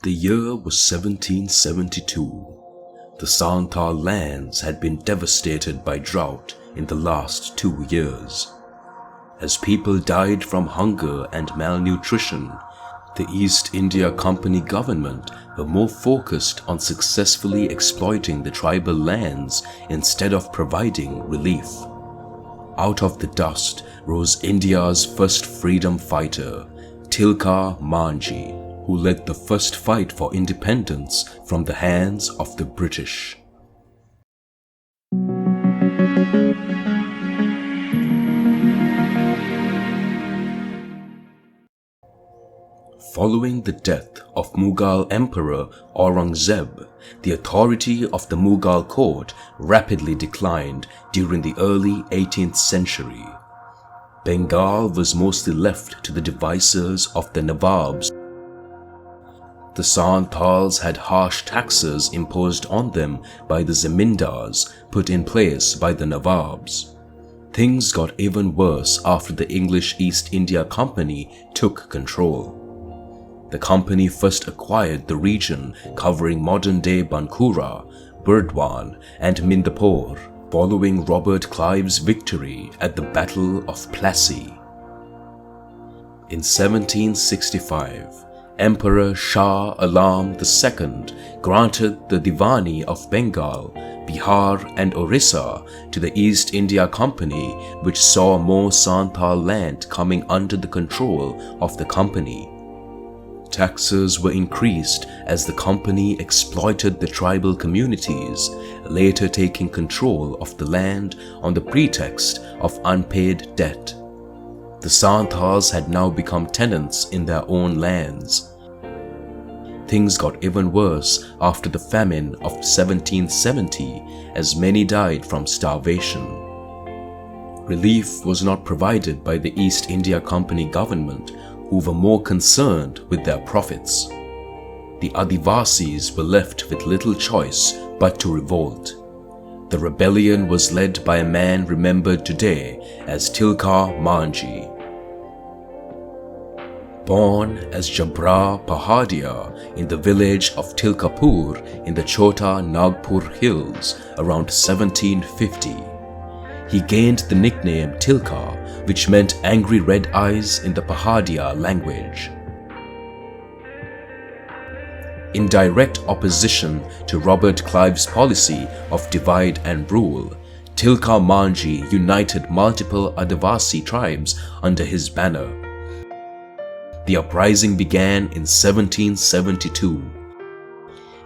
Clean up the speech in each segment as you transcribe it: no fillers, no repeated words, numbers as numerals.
The year was 1772. The Santhal lands had been devastated by drought in the last 2 years. As people died from hunger and malnutrition, the East India Company government were more focused on successfully exploiting the tribal lands instead of providing relief. Out of the dust rose India's first freedom fighter, Tilka Manjhi, who led the first fight for independence from the hands of the British. Following the death of Mughal Emperor Aurangzeb, the authority of the Mughal court rapidly declined during the early 18th century. Bengal was mostly left to the devices of the Nawabs. The Santhals had harsh taxes imposed on them by the Zamindars put in place by the Nawabs. Things got even worse after the English East India Company took control. The company first acquired the region covering modern-day Bankura, Burdwan and Mindapore, following Robert Clive's victory at the Battle of Plassey. In 1765, Emperor Shah Alam II granted the Divani of Bengal, Bihar and Orissa to the East India Company, which saw more Santhal land coming under the control of the company. Taxes were increased as the company exploited the tribal communities, later taking control of the land on the pretext of unpaid debt. The Santhals had now become tenants in their own lands. Things got even worse after the famine of 1770, as many died from starvation. Relief was not provided by the East India Company government, who were more concerned with their profits. The Adivasis were left with little choice but to revolt. The rebellion was led by a man remembered today as Tilka Manjhi. Born as Jabra Pahadia in the village of Tilkapur in the Chota Nagpur hills around 1750, he gained the nickname Tilka, which meant angry red eyes in the Pahadia language. In direct opposition to Robert Clive's policy of divide and rule, Tilka Manjhi united multiple Adivasi tribes under his banner. The uprising began in 1772.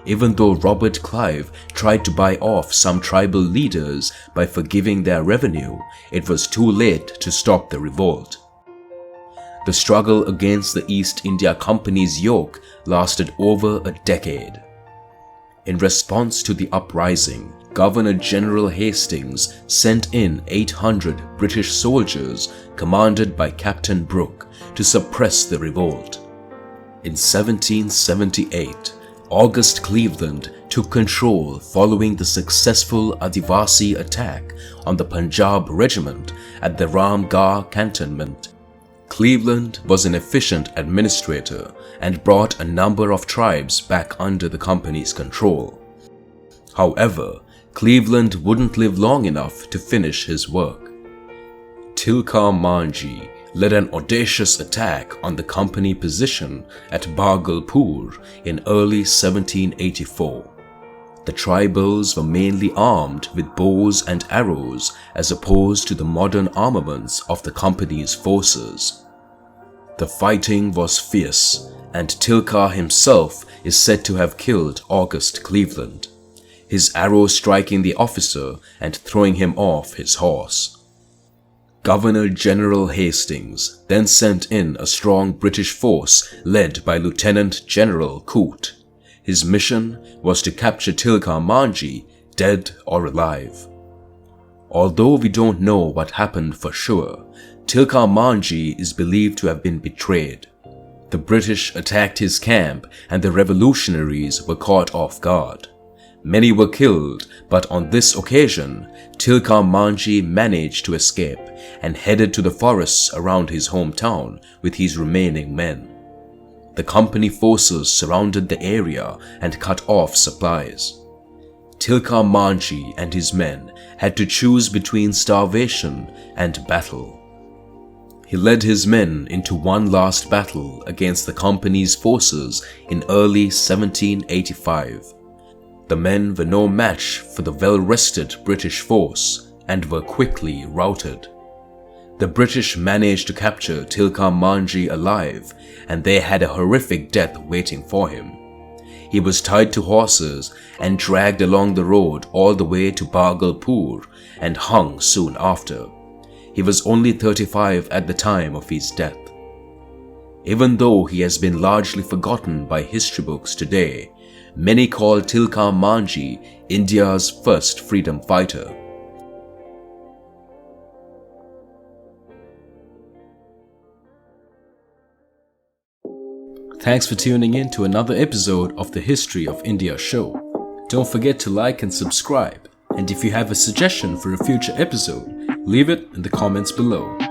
Even though Robert Clive tried to buy off some tribal leaders by forgiving their revenue, it was too late to stop the revolt. The struggle against the East India Company's yoke lasted over a decade. In response to the uprising, Governor-General Hastings sent in 800 British soldiers commanded by Captain Brooke to suppress the revolt. In 1778, August Cleveland took control following the successful Adivasi attack on the Punjab regiment at the Ramgarh cantonment. Cleveland was an efficient administrator and brought a number of tribes back under the company's control. However, Cleveland wouldn't live long enough to finish his work. Tilka Manjhi led an audacious attack on the company position at Bhagalpur in early 1784. The tribals were mainly armed with bows and arrows as opposed to the modern armaments of the company's forces. The fighting was fierce, and Tilka himself is said to have killed August Cleveland, his arrow striking the officer and throwing him off his horse. Governor-General Hastings then sent in a strong British force led by Lieutenant General Coote. His mission was to capture Tilka Manjhi, dead or alive. Although we don't know what happened for sure, Tilka Manjhi is believed to have been betrayed. The British attacked his camp and the revolutionaries were caught off guard. Many were killed, but on this occasion, Tilka Manjhi managed to escape and headed to the forests around his hometown with his remaining men. the company forces surrounded the area and cut off supplies. Tilka Manjhi and his men had to choose between starvation and battle. He led his men into one last battle against the company's forces in early 1785. The men were no match for the well-rested British force and were quickly routed. The British managed to capture Tilka Manjhi alive, and they had a horrific death waiting for him. He was tied to horses and dragged along the road all the way to Bhagalpur and hung soon after. He was only 35 at the time of his death. Even though he has been largely forgotten by history books today, many call Tilka Manjhi India's first freedom fighter. Thanks for tuning in to another episode of the History of India show. Don't forget to like and subscribe. And if you have a suggestion for a future episode, leave it in the comments below.